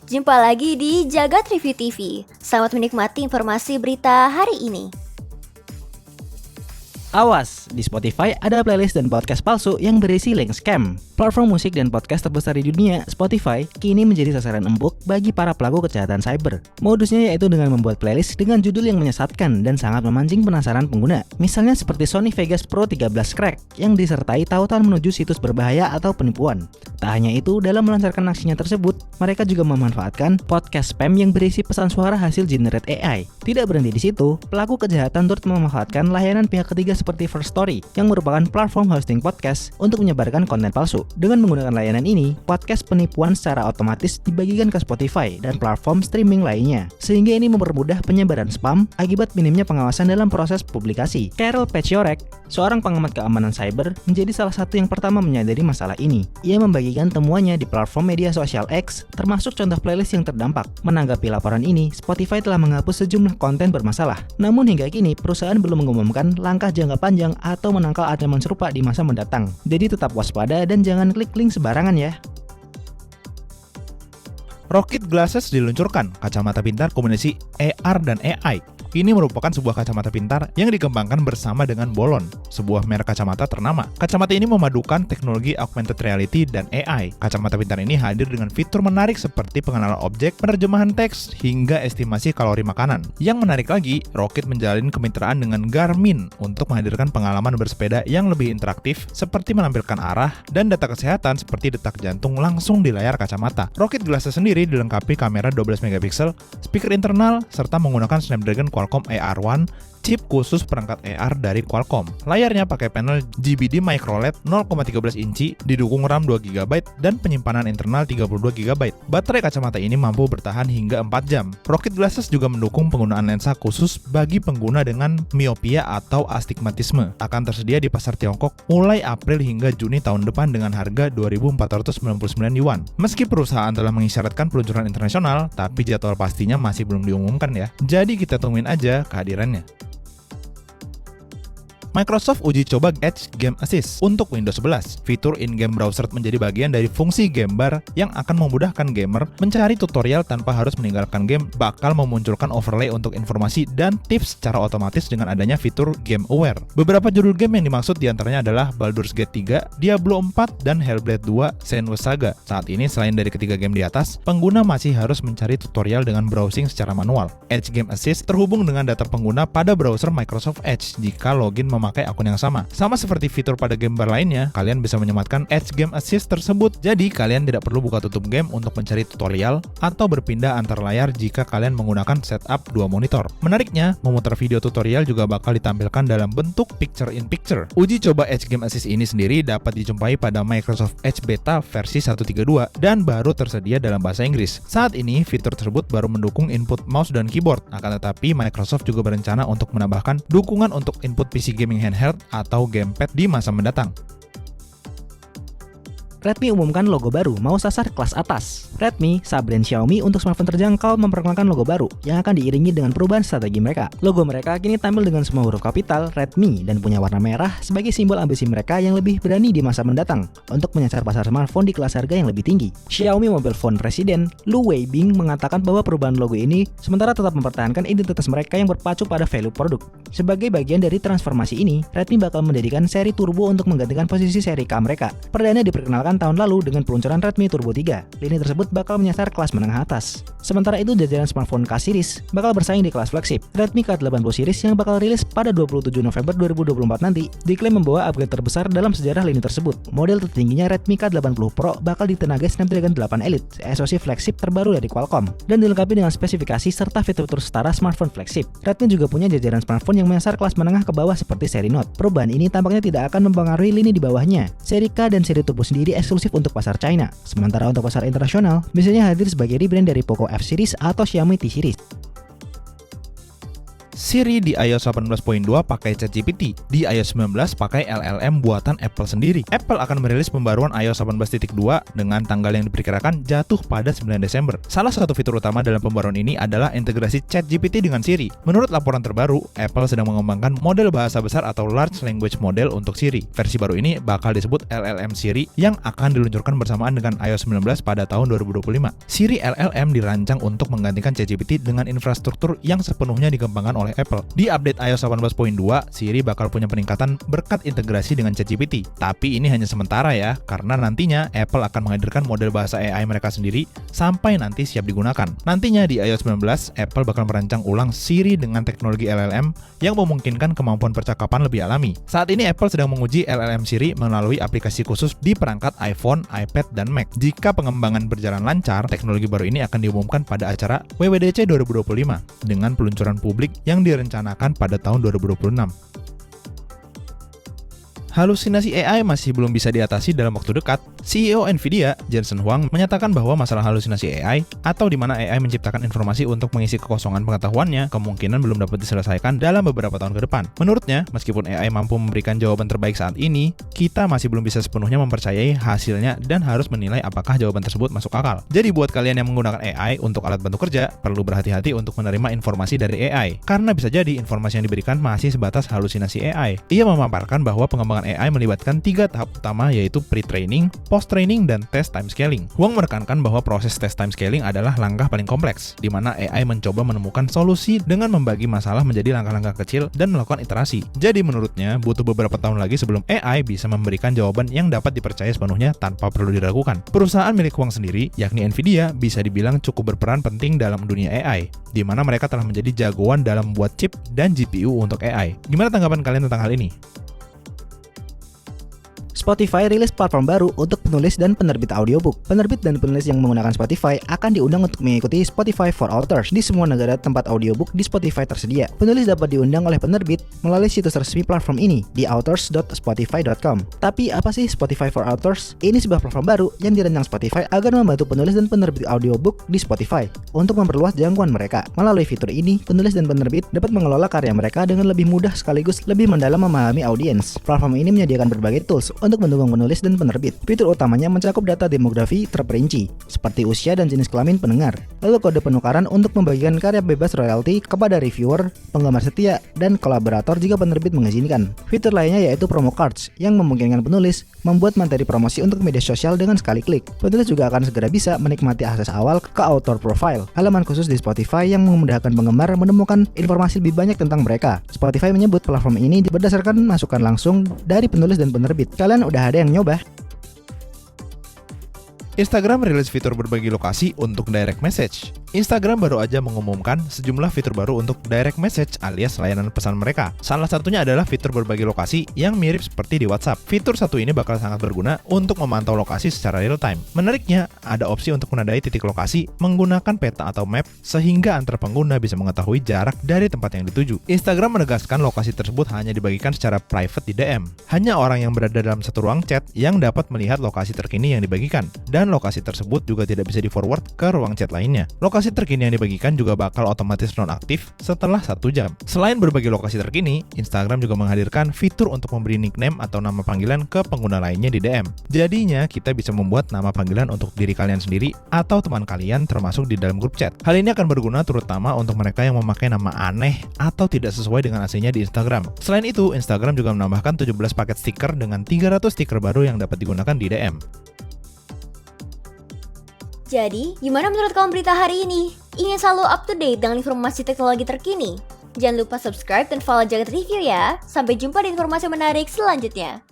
Jumpa lagi di Jagat Review TV. Selamat menikmati informasi berita hari ini. Awas, di Spotify ada playlist dan podcast palsu yang berisi link scam. Platform musik dan podcast terbesar di dunia, Spotify, kini menjadi sasaran empuk bagi para pelaku kejahatan cyber. Modusnya yaitu dengan membuat playlist dengan judul yang menyesatkan dan sangat memancing penasaran pengguna. Misalnya seperti Sony Vegas Pro 13 Crack yang disertai tautan menuju situs berbahaya atau penipuan. Tak hanya itu, dalam melancarkan aksinya tersebut, mereka juga memanfaatkan podcast spam yang berisi pesan suara hasil generate AI. Tidak berhenti di situ, pelaku kejahatan turut memanfaatkan layanan pihak ketiga seperti First Story yang merupakan platform hosting podcast untuk menyebarkan konten palsu. Dengan menggunakan layanan ini, podcast penipuan secara otomatis dibagikan ke Spotify dan platform streaming lainnya, sehingga ini mempermudah penyebaran spam akibat minimnya pengawasan dalam proses publikasi. Carol Paciorek, seorang pengamat keamanan cyber, menjadi salah satu yang pertama menyadari masalah ini. Ia membagikan temuannya di platform media sosial X, termasuk contoh playlist yang terdampak. Menanggapi laporan ini, Spotify telah menghapus sejumlah konten bermasalah. Namun hingga kini, perusahaan belum mengumumkan langkah jangka panjang atau menangkal ancaman serupa di masa mendatang. Jadi tetap waspada dan jangan klik link sembarangan ya. Rocket Glasses diluncurkan, kacamata pintar kombinasi AR dan AI. Ini merupakan sebuah kacamata pintar yang dikembangkan bersama dengan Bolon, sebuah merek kacamata ternama. Kacamata ini memadukan teknologi augmented reality dan AI. Kacamata pintar ini hadir dengan fitur menarik seperti pengenalan objek, penerjemahan teks, hingga estimasi kalori makanan. Yang menarik lagi, Rocket menjalin kemitraan dengan Garmin untuk menghadirkan pengalaman bersepeda yang lebih interaktif, seperti menampilkan arah dan data kesehatan seperti detak jantung langsung di layar kacamata. Rocket Glasses sendiri dilengkapi kamera 12 megapiksel, speaker internal, serta menggunakan Snapdragon Qualcomm AR1, chip khusus perangkat AR dari Qualcomm. Layarnya pakai panel GBD MicroLED 0,13 inci, didukung RAM 2GB dan penyimpanan internal 32GB. Baterai kacamata ini mampu bertahan hingga 4 jam. Rocket Glasses juga mendukung penggunaan lensa khusus bagi pengguna dengan miopia atau astigmatisme. Akan tersedia di pasar Tiongkok mulai April hingga Juni tahun depan dengan harga 2.499 yuan. Meski perusahaan telah mengisyaratkan peluncuran internasional, tapi jadwal pastinya masih belum diumumkan ya. Jadi kita tungguin aja kehadirannya. Microsoft uji coba Edge Game Assist untuk Windows 11. Fitur in-game browser menjadi bagian dari fungsi game bar yang akan memudahkan gamer mencari tutorial tanpa harus meninggalkan game, bakal memunculkan overlay untuk informasi dan tips secara otomatis dengan adanya fitur Game Aware. Beberapa judul game yang dimaksud diantaranya adalah Baldur's Gate 3, Diablo 4, dan Hellblade 2 Senua's Saga. Saat ini, selain dari ketiga game di atas, pengguna masih harus mencari tutorial dengan browsing secara manual. Edge Game Assist terhubung dengan data pengguna pada browser Microsoft Edge jika login memakai akun yang sama. Sama seperti fitur pada game bar lainnya, kalian bisa menyematkan Edge Game Assist tersebut. Jadi kalian tidak perlu buka tutup game untuk mencari tutorial atau berpindah antar layar jika kalian menggunakan setup 2 monitor. Menariknya, memutar video tutorial juga bakal ditampilkan dalam bentuk picture in picture. Uji coba Edge Game Assist ini sendiri dapat dijumpai pada Microsoft Edge Beta versi 1.32 dan baru tersedia dalam bahasa Inggris. Saat ini, fitur tersebut baru mendukung input mouse dan keyboard. Akan tetapi, Microsoft juga berencana untuk menambahkan dukungan untuk input PC gaming handheld atau gamepad di masa mendatang. Redmi umumkan logo baru mau sasar kelas atas. Redmi, sub-brand Xiaomi untuk smartphone terjangkau, memperkenalkan logo baru yang akan diiringi dengan perubahan strategi mereka. Logo mereka kini tampil dengan semua huruf kapital Redmi dan punya warna merah sebagai simbol ambisi mereka yang lebih berani di masa mendatang untuk menyasar pasar smartphone di kelas harga yang lebih tinggi. Xiaomi Mobile Phone President Lu Weibing mengatakan bahwa perubahan logo ini sementara tetap mempertahankan identitas mereka yang berpacu pada value produk. Sebagai bagian dari transformasi ini, Redmi bakal mendirikan seri Turbo untuk menggantikan posisi seri K mereka. Perdana diperkenalkan tahun lalu dengan peluncuran Redmi Turbo 3. Lini tersebut bakal menyasar kelas menengah atas. Sementara itu, jajaran smartphone K series bakal bersaing di kelas flagship. Redmi K80 series yang bakal rilis pada 27 November 2024 nanti diklaim membawa upgrade terbesar dalam sejarah lini tersebut. Model tertingginya Redmi K80 Pro bakal ditenagai Snapdragon 8 Elite, SoC flagship terbaru dari Qualcomm, dan dilengkapi dengan spesifikasi serta fitur-fitur setara smartphone flagship. Redmi juga punya jajaran smartphone yang menyasar kelas menengah ke bawah seperti seri Note. Perubahan ini tampaknya tidak akan mempengaruhi lini di bawahnya. Seri K dan seri Turbo sendiri eksklusif untuk pasar China. Sementara untuk pasar internasional, biasanya hadir sebagai rebrand dari Poco F series atau Xiaomi T series. Siri di iOS 18.2 pakai ChatGPT, di iOS 19 pakai LLM buatan Apple sendiri. Apple akan merilis pembaruan iOS 18.2 dengan tanggal yang diperkirakan jatuh pada 9 Desember. Salah satu fitur utama dalam pembaruan ini adalah integrasi ChatGPT dengan Siri. Menurut laporan terbaru, Apple sedang mengembangkan model bahasa besar atau Large Language Model untuk Siri. Versi baru ini bakal disebut LLM Siri yang akan diluncurkan bersamaan dengan iOS 19 pada tahun 2025. Siri LLM dirancang untuk menggantikan ChatGPT dengan infrastruktur yang sepenuhnya dikembangkan oleh Apple. Di update iOS 18.2, Siri bakal punya peningkatan berkat integrasi dengan ChatGPT. Tapi ini hanya sementara ya, karena nantinya Apple akan menghadirkan model bahasa AI mereka sendiri sampai nanti siap digunakan. Nantinya di iOS 19, Apple bakal merancang ulang Siri dengan teknologi LLM yang memungkinkan kemampuan percakapan lebih alami. Saat ini Apple sedang menguji LLM Siri melalui aplikasi khusus di perangkat iPhone, iPad, dan Mac. Jika pengembangan berjalan lancar, teknologi baru ini akan diumumkan pada acara WWDC 2025 dengan peluncuran publik yang direncanakan pada tahun 2026. Halusinasi AI masih belum bisa diatasi dalam waktu dekat. CEO Nvidia, Jensen Huang, menyatakan bahwa masalah halusinasi AI atau di mana AI menciptakan informasi untuk mengisi kekosongan pengetahuannya kemungkinan belum dapat diselesaikan dalam beberapa tahun ke depan. Menurutnya, meskipun AI mampu memberikan jawaban terbaik saat ini, kita masih belum bisa sepenuhnya mempercayai hasilnya dan harus menilai apakah jawaban tersebut masuk akal. Jadi buat kalian yang menggunakan AI untuk alat bantu kerja, perlu berhati-hati untuk menerima informasi dari AI, karena bisa jadi informasi yang diberikan masih sebatas halusinasi AI. Ia memaparkan bahwa pengembangan AI melibatkan 3 tahap utama, yaitu pre-training, post-training, dan test time scaling. Huang menekankan bahwa proses test time scaling adalah langkah paling kompleks, di mana AI mencoba menemukan solusi dengan membagi masalah menjadi langkah-langkah kecil dan melakukan iterasi. Jadi menurutnya, butuh beberapa tahun lagi sebelum AI bisa memberikan jawaban yang dapat dipercaya sepenuhnya tanpa perlu diragukan. Perusahaan milik Huang sendiri, yakni Nvidia, bisa dibilang cukup berperan penting dalam dunia AI, di mana mereka telah menjadi jagoan dalam membuat chip dan GPU untuk AI. Gimana tanggapan kalian tentang hal ini? Spotify rilis platform baru untuk penulis dan penerbit audiobook. Penerbit dan penulis yang menggunakan Spotify akan diundang untuk mengikuti Spotify for Authors di semua negara tempat audiobook di Spotify tersedia. Penulis dapat diundang oleh penerbit melalui situs resmi platform ini di authors.spotify.com. Tapi apa sih Spotify for Authors? Ini sebuah platform baru yang dirancang Spotify agar membantu penulis dan penerbit audiobook di Spotify untuk memperluas jangkauan mereka. Melalui fitur ini, penulis dan penerbit dapat mengelola karya mereka dengan lebih mudah sekaligus lebih mendalam memahami audiens. Platform ini menyediakan berbagai tools untuk mendukung penulis dan penerbit. Fitur utamanya mencakup data demografi terperinci, seperti usia dan jenis kelamin pendengar, lalu kode penukaran untuk membagikan karya bebas royalti kepada reviewer, penggemar setia, dan kolaborator jika penerbit mengizinkan. Fitur lainnya yaitu promo cards, yang memungkinkan penulis membuat materi promosi untuk media sosial dengan sekali klik. Penulis juga akan segera bisa menikmati akses awal ke author profile, halaman khusus di Spotify yang memudahkan penggemar menemukan informasi lebih banyak tentang mereka. Spotify menyebut platform ini berdasarkan masukan langsung dari penulis dan penerbit. Kalian udah ada yang nyoba? Instagram rilis fitur berbagi lokasi untuk direct message. Instagram baru aja mengumumkan sejumlah fitur baru untuk direct message alias layanan pesan mereka. Salah satunya adalah fitur berbagi lokasi yang mirip seperti di WhatsApp. Fitur satu ini bakal sangat berguna untuk memantau lokasi secara real time. Menariknya, ada opsi untuk menandai titik lokasi menggunakan peta atau map sehingga antar pengguna bisa mengetahui jarak dari tempat yang dituju. Instagram menegaskan lokasi tersebut hanya dibagikan secara private di DM. Hanya orang yang berada dalam satu ruang chat yang dapat melihat lokasi terkini yang dibagikan, dan lokasi tersebut juga tidak bisa di-forward ke ruang chat lainnya. Lokasi terkini yang dibagikan juga bakal otomatis nonaktif setelah 1 jam. Selain berbagi lokasi terkini, Instagram juga menghadirkan fitur untuk memberi nickname atau nama panggilan ke pengguna lainnya di DM. Jadinya, kita bisa membuat nama panggilan untuk diri kalian sendiri atau teman kalian termasuk di dalam grup chat. Hal ini akan berguna terutama untuk mereka yang memakai nama aneh atau tidak sesuai dengan aslinya di Instagram. Selain itu, Instagram juga menambahkan 17 paket stiker dengan 300 stiker baru yang dapat digunakan di DM. Jadi, gimana menurut kamu berita hari ini? Ingin selalu up to date dengan informasi teknologi terkini? Jangan lupa subscribe dan follow Jagat Review ya. Sampai jumpa di informasi menarik selanjutnya.